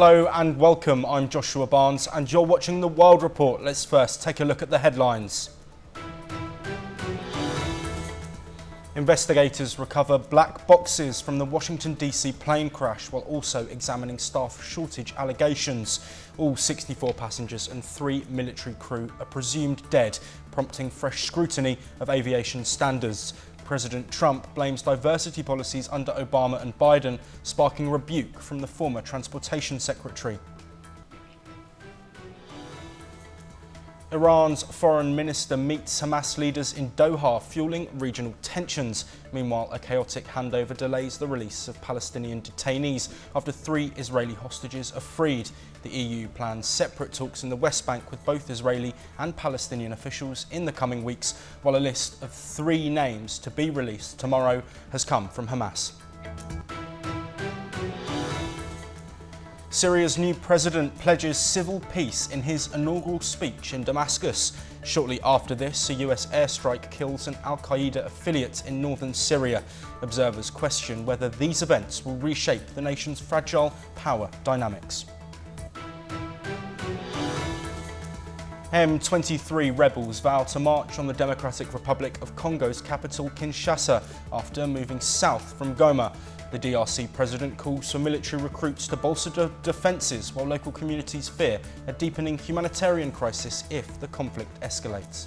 Hello and welcome, I'm Joshua Barnes and you're watching The World Report. Let's first take a look at the headlines. Investigators recover black boxes from the Washington DC plane crash while also examining staff shortage allegations. All 64 passengers and 3 military crew are presumed dead, prompting fresh scrutiny of aviation standards. President Trump blames diversity policies under Obama and Biden, sparking rebuke from the former transportation secretary. Iran's foreign minister meets Hamas leaders in Doha, fueling regional tensions. Meanwhile, a chaotic handover delays the release of Palestinian detainees after 3 Israeli hostages are freed. The EU plans separate talks in the West Bank with both Israeli and Palestinian officials in the coming weeks, while a list of 3 names to be released tomorrow has come from Hamas. Syria's new president pledges civil peace in his inaugural speech in Damascus. Shortly after this, a US airstrike kills an al-Qaeda affiliate in northern Syria. Observers question whether these events will reshape the nation's fragile power dynamics. M23 rebels vow to march on the Democratic Republic of Congo's capital Kinshasa after moving south from Goma. The DRC president calls for military recruits to bolster defences while local communities fear a deepening humanitarian crisis if the conflict escalates.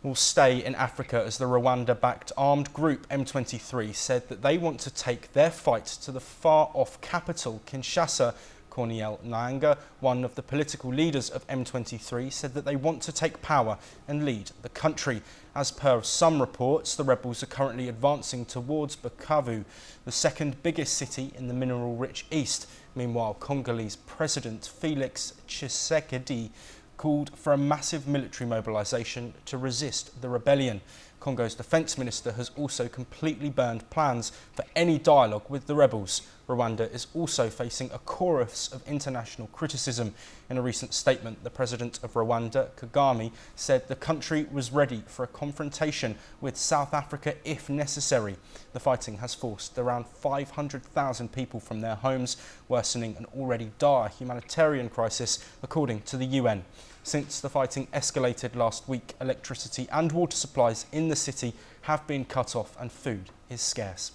We'll stay in Africa as the Rwanda-backed armed group M23 said that they want to take their fight to the far-off capital Kinshasa. Corneille Nangaa, one of the political leaders of M23, said that they want to take power and lead the country. As per some reports, the rebels are currently advancing towards Bukavu, the second biggest city in the mineral-rich east. Meanwhile, Congolese President Félix Tshisekedi called for a massive military mobilisation to resist the rebellion. Congo's defence minister has also completely burned plans for any dialogue with the rebels. Rwanda is also facing a chorus of international criticism. In a recent statement, the president of Rwanda, Kagame, said the country was ready for a confrontation with South Africa if necessary. The fighting has forced around 500,000 people from their homes, worsening an already dire humanitarian crisis, according to the UN. Since the fighting escalated last week, electricity and water supplies in the city have been cut off and food is scarce.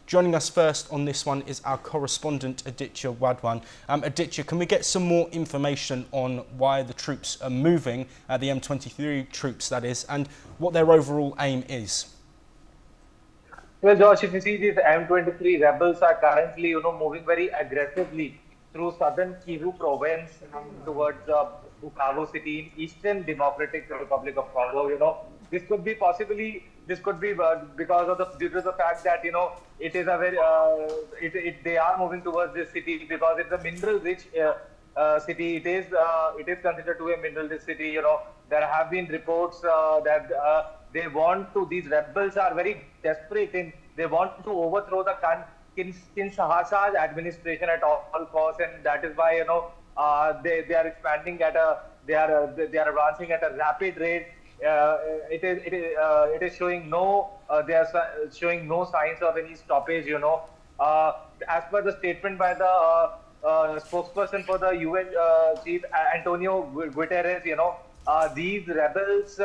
Joining us first on this one is our correspondent Aditya Wadwan. Aditya, can we get some more information on why the troops are moving, the M23 troops that is, and what their overall aim is? Well, Josh, if you see, these M23 rebels are currently, moving very aggressively through southern Kivu province towards Bukavu city in Eastern Democratic Republic of Congo. This could be because of due to the fact that it is a very they are moving towards this city because it's a mineral-rich city. It is considered to be a mineral-rich city. There have been reports that they want to. These rebels are very desperate and they want to overthrow the Kinshasa administration at all costs, and that is why they are expanding they are advancing at a rapid rate. It is showing they are showing no signs of any stoppage. As per the statement by the spokesperson for the UN chief Antonio Guterres, these rebels,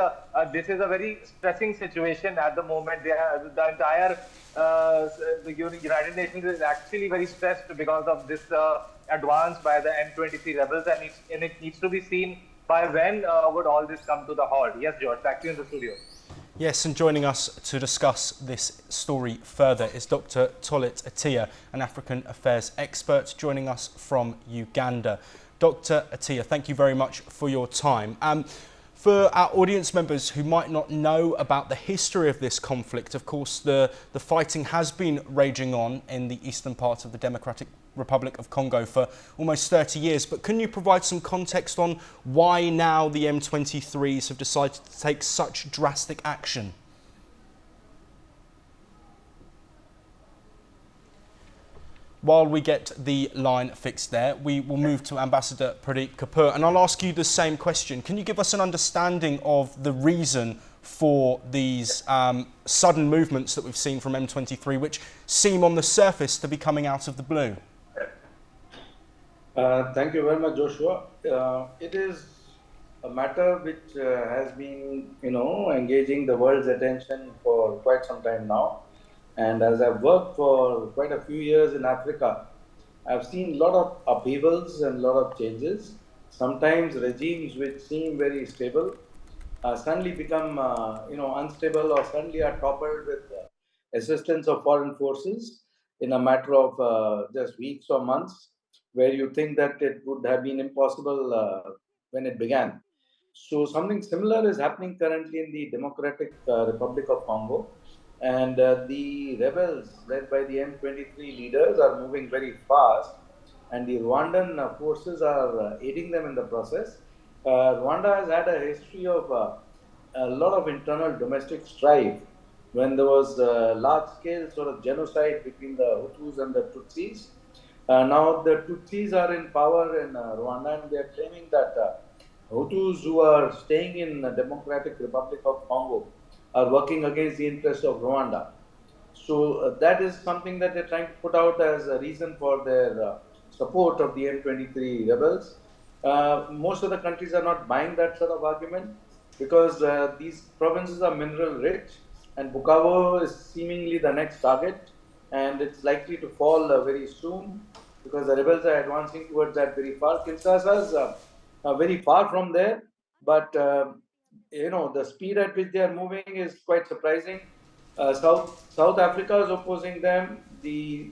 this is a very stressing situation at the moment. The entire the United Nations is actually very stressed because of this advance by the M23 rebels, and it needs to be seen by when would all this come to the halt. Yes, George, back to you in the studio. Yes, and joining us to discuss this story further is Dr. Tolit Atiya, an African affairs expert joining us from Uganda. Dr. Atiya, thank you very much for your time. For our audience members who might not know about the history of this conflict, of course, the fighting has been raging on in the eastern part of the Democratic Republic of Congo for almost 30 years. But can you provide some context on why now the M23s have decided to take such drastic action? While we get the line fixed there, we will move to Ambassador Pradeep Kapoor, and I'll ask you the same question. Can you give us an understanding of the reason for these sudden movements that we've seen from M23, which seem on the surface to be coming out of the blue? Thank you very much, Joshua. It is a matter which has been, engaging the world's attention for quite some time now. And as I've worked for quite a few years in Africa, I've seen a lot of upheavals and a lot of changes. Sometimes regimes which seem very stable suddenly become, unstable, or suddenly are toppled with assistance of foreign forces in a matter of just weeks or months, where you think that it would have been impossible when it began. So something similar is happening currently in the Democratic Republic of Congo, and the rebels led by the M23 leaders are moving very fast, and the Rwandan forces are aiding them in the process. Rwanda has had a history of a lot of internal domestic strife when there was large-scale sort of genocide between the Hutus and the Tutsis. Now the Tutsis are in power in Rwanda, and they are claiming that Hutus who are staying in the Democratic Republic of Congo are working against the interests of Rwanda. So that is something that they're trying to put out as a reason for their support of the M23 rebels. Most of the countries are not buying that sort of argument, because these provinces are mineral rich, and Bukavu is seemingly the next target, and it's likely to fall very soon, because the rebels are advancing towards that very far. Kinshasa is very far from there, but the speed at which they are moving is quite surprising. South Africa is opposing them. The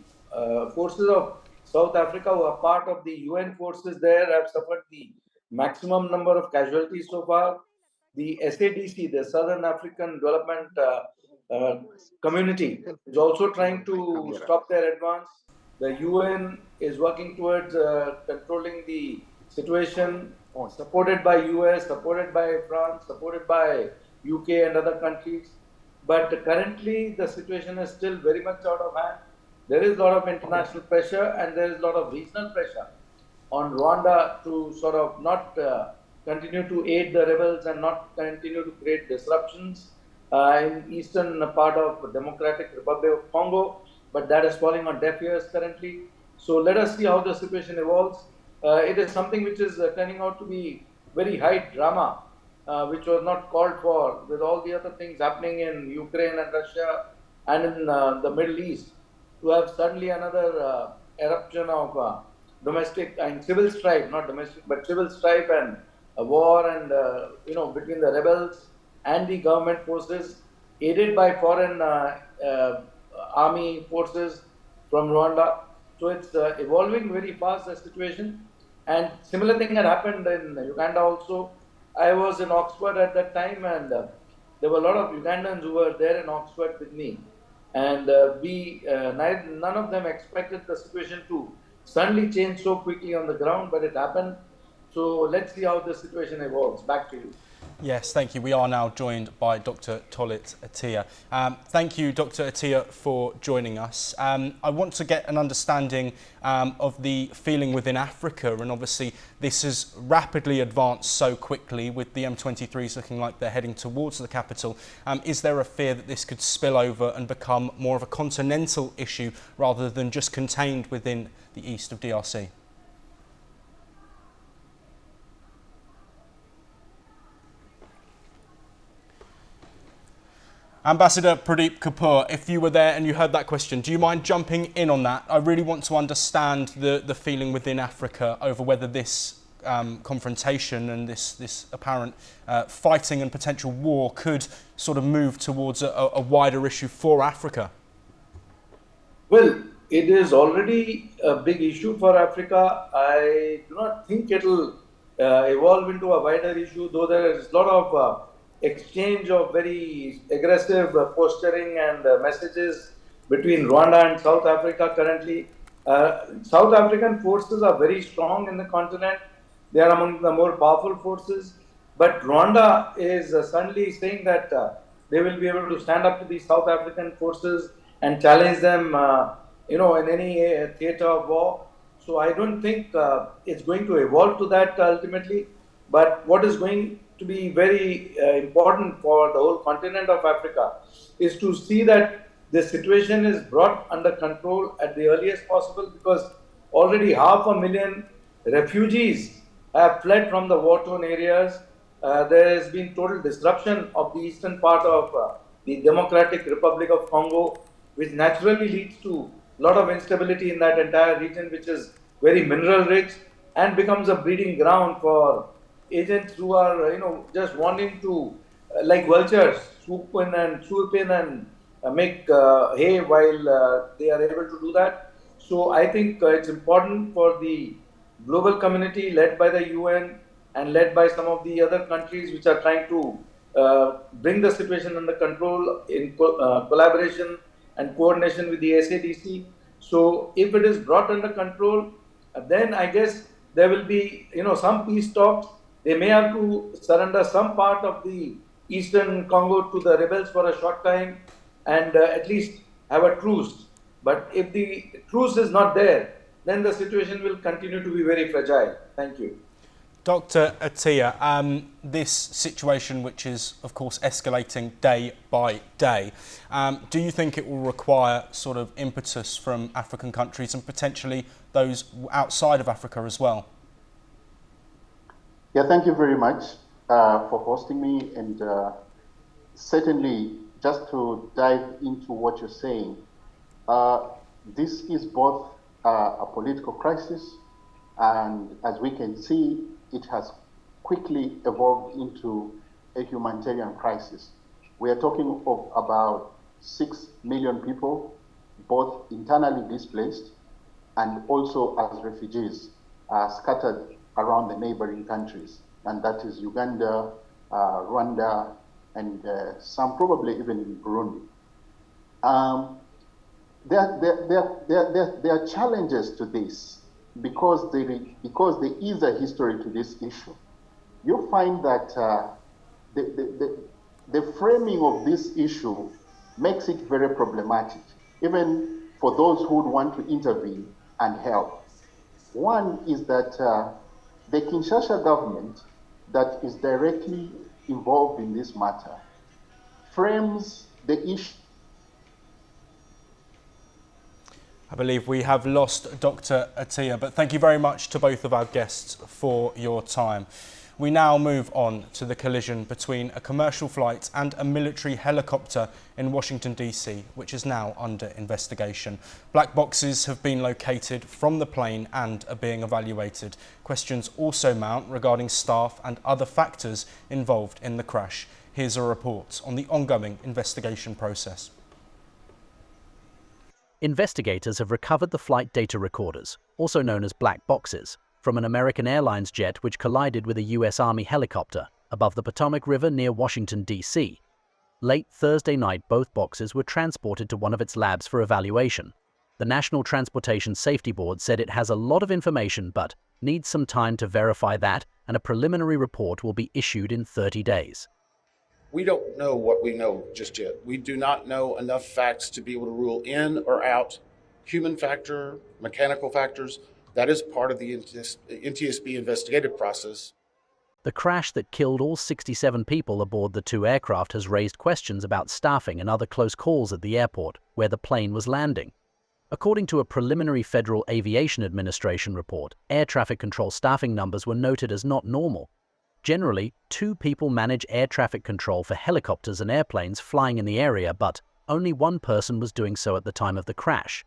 forces of South Africa, who are part of the UN forces there, have suffered the maximum number of casualties so far. The SADC, the Southern African Development Community, is also trying to stop their advance. The UN is working towards controlling the situation, supported by US, supported by France, supported by UK and other countries. But currently, the situation is still very much out of hand. There is a lot of international pressure, and there is a lot of regional pressure on Rwanda to sort of not continue to aid the rebels and not continue to create disruptions in eastern part of Democratic Republic of Congo. But that is falling on deaf ears currently. So let us see how the situation evolves. It is something which is turning out to be very high drama, which was not called for, with all the other things happening in Ukraine and Russia and in the Middle East, to have suddenly another eruption of domestic and civil strife, not domestic, but civil strife and a war, and between the rebels and the government forces, aided by foreign army forces from Rwanda. So it's evolving very fast, the situation. And similar thing had happened in Uganda also. I was in Oxford at that time, and there were a lot of Ugandans who were there in Oxford with me. And none of them expected the situation to suddenly change so quickly on the ground, but it happened. So let's see how the situation evolves. Back to you. Yes, thank you. We are now joined by Dr. Tolit Attia. Thank you, Dr. Attia, for joining us. I want to get an understanding of the feeling within Africa, and obviously this has rapidly advanced so quickly, with the M23s looking like they're heading towards the capital. Is there a fear that this could spill over and become more of a continental issue rather than just contained within the east of DRC? Ambassador Pradeep Kapoor, if you were there and you heard that question, do you mind jumping in on that? I really want to understand the feeling within Africa over whether this confrontation and this apparent fighting and potential war could sort of move towards a wider issue for Africa. Well, it is already a big issue for Africa. I do not think it will evolve into a wider issue, though there is a lot of exchange of very aggressive posturing and messages between Rwanda and South Africa currently. South African forces are very strong in the continent. They are among the more powerful forces. But Rwanda is suddenly saying that they will be able to stand up to the South African forces and challenge them, in any theater of war. So I don't think it's going to evolve to that ultimately. But what is going to be very important for the whole continent of Africa is to see that the situation is brought under control at the earliest possible, because already 500,000 refugees have fled from the war-torn areas. There has been total disruption of the eastern part of the Democratic Republic of Congo, which naturally leads to a lot of instability in that entire region, which is very mineral rich and becomes a breeding ground for agents who are, just wanting to, like vultures, swoop in and make hay while they are able to do that. So I think it's important for the global community led by the UN and led by some of the other countries which are trying to bring the situation under control in collaboration and coordination with the SADC. So if it is brought under control, then I guess there will be, some peace talks. They may have to surrender some part of the eastern Congo to the rebels for a short time and at least have a truce. But if the truce is not there, then the situation will continue to be very fragile. Thank you. Dr. Attia, this situation, which is, of course, escalating day by day, do you think it will require sort of impetus from African countries and potentially those outside of Africa as well? Yeah, thank you very much for hosting me. And certainly, just to dive into what you're saying, this is both a political crisis, and as we can see, it has quickly evolved into a humanitarian crisis. We are talking of about 6 million people, both internally displaced and also as refugees, scattered around the neighboring countries. And that is Uganda, Rwanda, and some probably even in Burundi. There are challenges to this because there is a history to this issue. You find that the framing of this issue makes it very problematic, even for those who would want to intervene and help. One is that the Kinshasa government that is directly involved in this matter frames the issue. I believe we have lost Dr. Attia, but thank you very much to both of our guests for your time. We now move on to the collision between a commercial flight and a military helicopter in Washington, D.C., which is now under investigation. Black boxes have been located from the plane and are being evaluated. Questions also mount regarding staff and other factors involved in the crash. Here's a report on the ongoing investigation process. Investigators have recovered the flight data recorders, also known as black boxes, from an American Airlines jet which collided with a U.S. Army helicopter above the Potomac River near Washington, D.C. Late Thursday night, both boxes were transported to one of its labs for evaluation. The National Transportation Safety Board said it has a lot of information but needs some time to verify that, and a preliminary report will be issued in 30 days. We don't know what we know just yet. We do not know enough facts to be able to rule in or out human factor, mechanical factors. That is part of the NTSB investigative process. The crash that killed all 67 people aboard the two aircraft has raised questions about staffing and other close calls at the airport where the plane was landing. According to a preliminary Federal Aviation Administration report, air traffic control staffing numbers were noted as not normal. Generally, 2 people manage air traffic control for helicopters and airplanes flying in the area, but only 1 person was doing so at the time of the crash.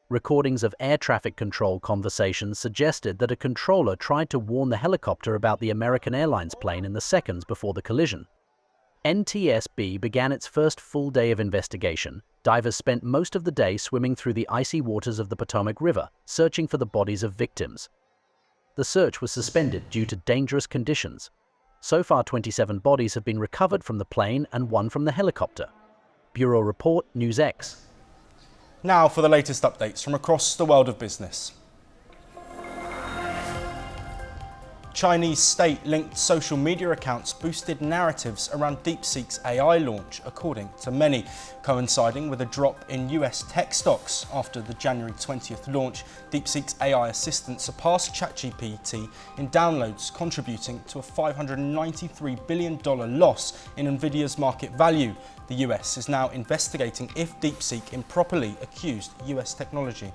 Recordings of air traffic control conversations suggested that a controller tried to warn the helicopter about the American Airlines plane in the seconds before the collision. NTSB began its first full day of investigation. Divers spent most of the day swimming through the icy waters of the Potomac River, searching for the bodies of victims. The search was suspended due to dangerous conditions. So far, 27 bodies have been recovered from the plane and 1 from the helicopter. Bureau Report, NewsX. Now for the latest updates from across the world of business. Chinese state-linked social media accounts boosted narratives around DeepSeek's AI launch, according to many, coinciding with a drop in US tech stocks. After the January 20th launch, DeepSeek's AI assistant surpassed ChatGPT in downloads, contributing to a $593 billion loss in Nvidia's market value. The US is now investigating if DeepSeek improperly accused US technology.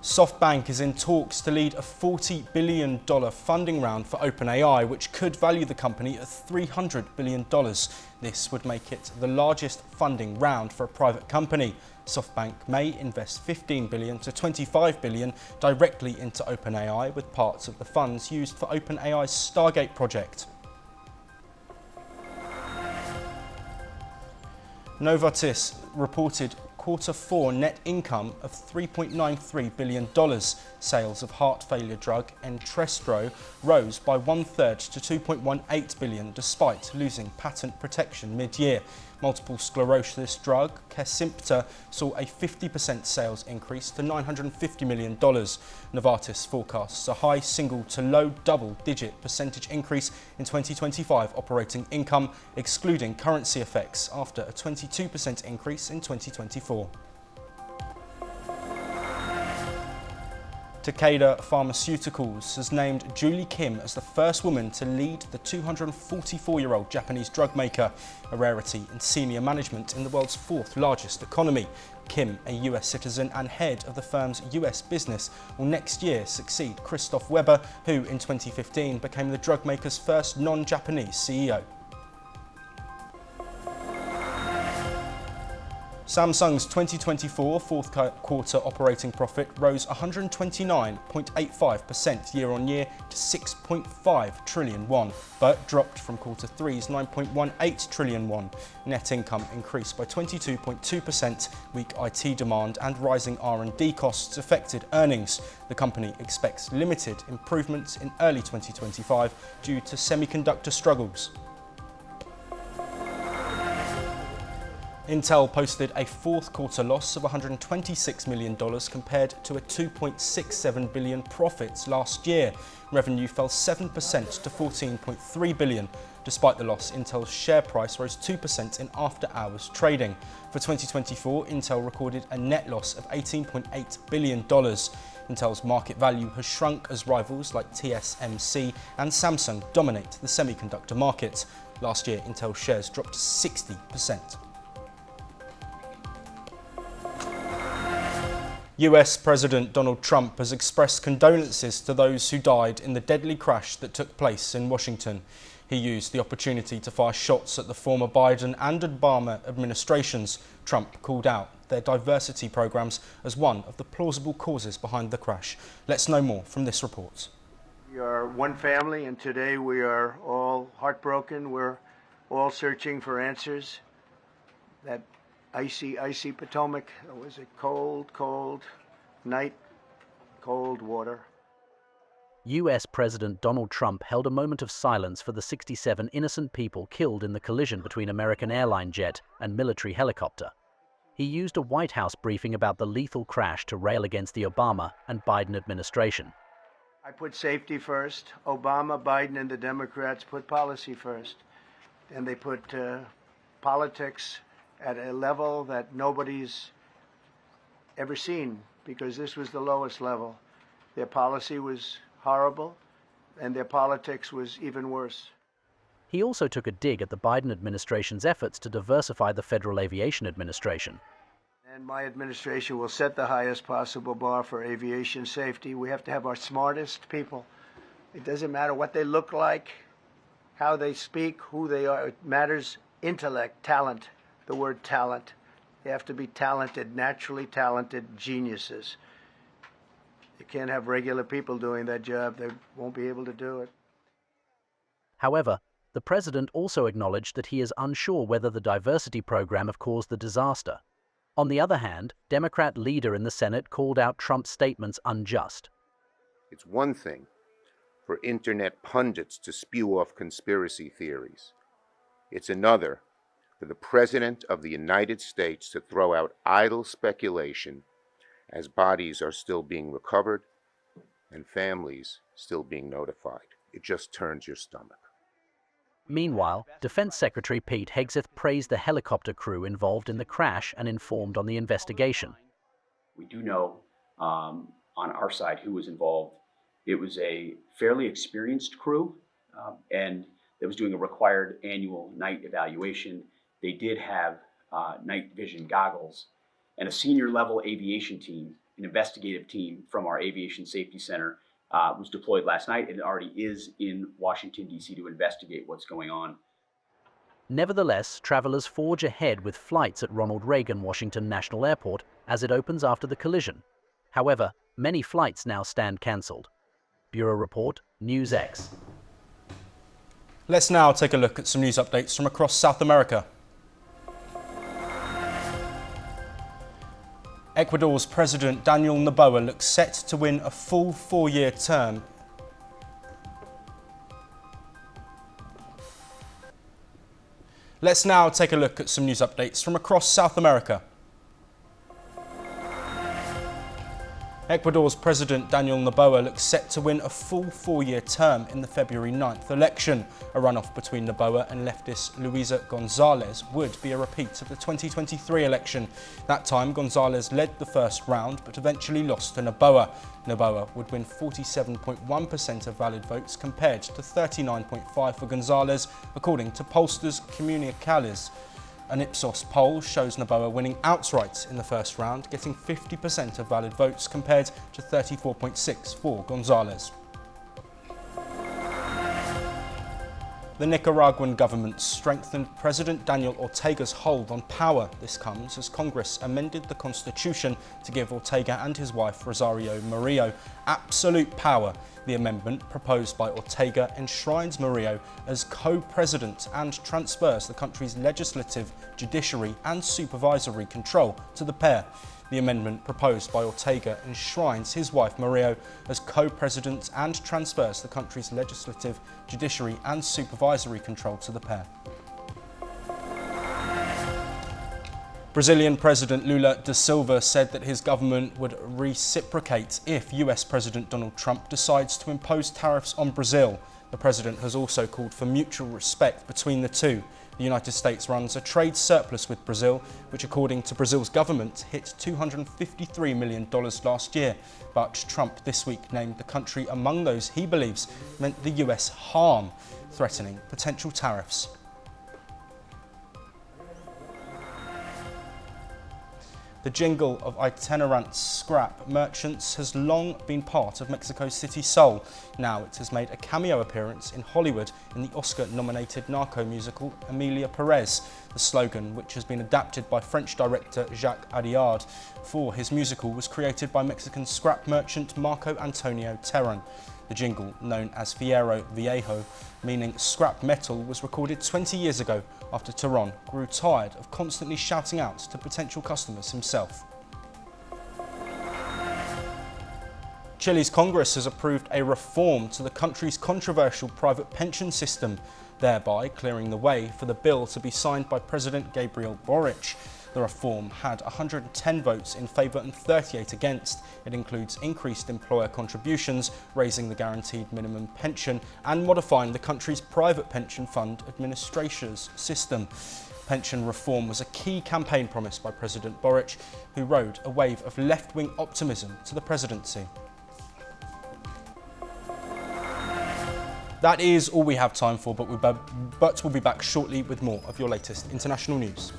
SoftBank is in talks to lead a $40 billion funding round for OpenAI, which could value the company at $300 billion. This would make it the largest funding round for a private company. SoftBank may invest $15 billion to $25 billion directly into OpenAI, with parts of the funds used for OpenAI's Stargate project. Novartis reported Q4 net income of $3.93 billion. Sales of heart failure drug Entresto rose by one-third to $2.18 billion despite losing patent protection mid-year. Multiple sclerosis drug Kesimpta saw a 50% sales increase to $950 million. Novartis forecasts a high single to low double-digit percentage increase in 2025 operating income, excluding currency effects, after a 22% increase in 2024. Takeda Pharmaceuticals has named Julie Kim as the first woman to lead the 244-year-old Japanese drug maker, a rarity in senior management in the world's fourth largest economy. Kim, a US citizen and head of the firm's US business, will next year succeed Christoph Weber, who in 2015 became the drug maker's first non-Japanese CEO. Samsung's 2024 fourth quarter operating profit rose 129.85% year-on-year to 6.5 trillion won, but dropped from quarter three's 9.18 trillion won. Net income increased by 22.2%. Weak IT demand and rising R&D costs affected earnings. The company expects limited improvements in early 2025 due to semiconductor struggles. Intel posted a fourth quarter loss of $126 million compared to a $2.67 billion profit last year. Revenue fell 7% to $14.3 billion. Despite the loss, Intel's share price rose 2% in after-hours trading. For 2024, Intel recorded a net loss of $18.8 billion. Intel's market value has shrunk as rivals like TSMC and Samsung dominate the semiconductor market. Last year, Intel shares dropped 60%. US President Donald Trump has expressed condolences to those who died in the deadly crash that took place in Washington. He used the opportunity to fire shots at the former Biden and Obama administrations. Trump called out their diversity programs as one of the plausible causes behind the crash. Let's know more from this report. We are one family, and today we are all heartbroken. We're all searching for answers. That icy Potomac. It was a cold night, cold water. US President Donald Trump held a moment of silence for the 67 innocent people killed in the collision between American airline jet and military helicopter. He used a White House briefing about the lethal crash to rail against the Obama and Biden administration. I put safety first. Obama, Biden, and the Democrats put policy first. And they put politics at a level that nobody's ever seen, because this was the lowest level. Their policy was horrible, and their politics was even worse. He also took a dig at the Biden administration's efforts to diversify the Federal Aviation Administration. And my administration will set the highest possible bar for aviation safety. We have to have our smartest people. It doesn't matter what they look like, how they speak, who they are. It matters intellect, talent. The word talent. They have to be talented, naturally talented geniuses. You can't have regular people doing that job. They won't be able to do it. However, the president also acknowledged that he is unsure whether the diversity program have caused the disaster. On the other hand, Democrat leader in the Senate called out Trump's statements unjust. It's one thing for internet pundits to spew off conspiracy theories. It's another for the President of the United States to throw out idle speculation as bodies are still being recovered and families still being notified. It just turns your stomach. Meanwhile, Defense Secretary Pete Hegseth praised the helicopter crew involved in the crash and informed on the investigation. We do know on our side who was involved. It was a fairly experienced crew and that was doing a required annual night evaluation. They did have night vision goggles, and a senior level aviation team, an investigative team from our Aviation Safety Center was deployed last night and already is in Washington, D.C. to investigate what's going on. Nevertheless, travelers forge ahead with flights at Ronald Reagan Washington National Airport as it opens after the collision. However, many flights now stand cancelled. Bureau Report, NewsX. Let's now take a look at some news updates from across South America. Ecuador's President Daniel Noboa looks set to win a full 4-year term. Let's now take a look at some news updates from across South America. Ecuador's President Daniel Noboa looks set to win a full 4-year term in the February 9th election. A runoff between Noboa and leftist Luisa Gonzalez would be a repeat of the 2023 election. That time, Gonzalez led the first round, but eventually lost to Noboa. Noboa would win 47.1% of valid votes compared to 39.5% for Gonzalez, according to pollsters Comunicales. An Ipsos poll shows Noboa winning outright in the first round, getting 50% of valid votes compared to 34.6% for Gonzalez. The Nicaraguan government strengthened President Daniel Ortega's hold on power. This comes as Congress amended the constitution to give Ortega and his wife Rosario Murillo absolute power. The amendment proposed by Ortega enshrines Murillo as co-president and transfers the country's legislative, judiciary and supervisory control to the pair. The amendment proposed by Ortega enshrines his wife Murillo as co-president and transfers the country's legislative, judiciary and supervisory control to the pair. Brazilian President Lula da Silva said that his government would reciprocate if US President Donald Trump decides to impose tariffs on Brazil. The president has also called for mutual respect between the two. The United States runs a trade surplus with Brazil, which according to Brazil's government hit $253 million last year. But Trump this week named the country among those he believes meant the US harm, threatening potential tariffs. The jingle of itinerant scrap merchants has long been part of Mexico's city soul. Now it has made a cameo appearance in Hollywood in the Oscar-nominated narco musical Emilia Perez. The slogan, which has been adapted by French director Jacques Audiard for his musical, was created by Mexican scrap merchant Marco Antonio Terran. The jingle, known as Fierro Viejo, meaning scrap metal, was recorded 20 years ago after Terran grew tired of constantly shouting out to potential customers himself. Chile's Congress has approved a reform to the country's controversial private pension system, thereby clearing the way for the bill to be signed by President Gabriel Boric. The reform had 110 votes in favour and 38 against. It includes increased employer contributions, raising the guaranteed minimum pension and modifying the country's private pension fund administrator's system. Pension reform was a key campaign promise by President Boric, who rode a wave of left-wing optimism to the presidency. That is all we have time for, but we'll be back shortly with more of your latest international news.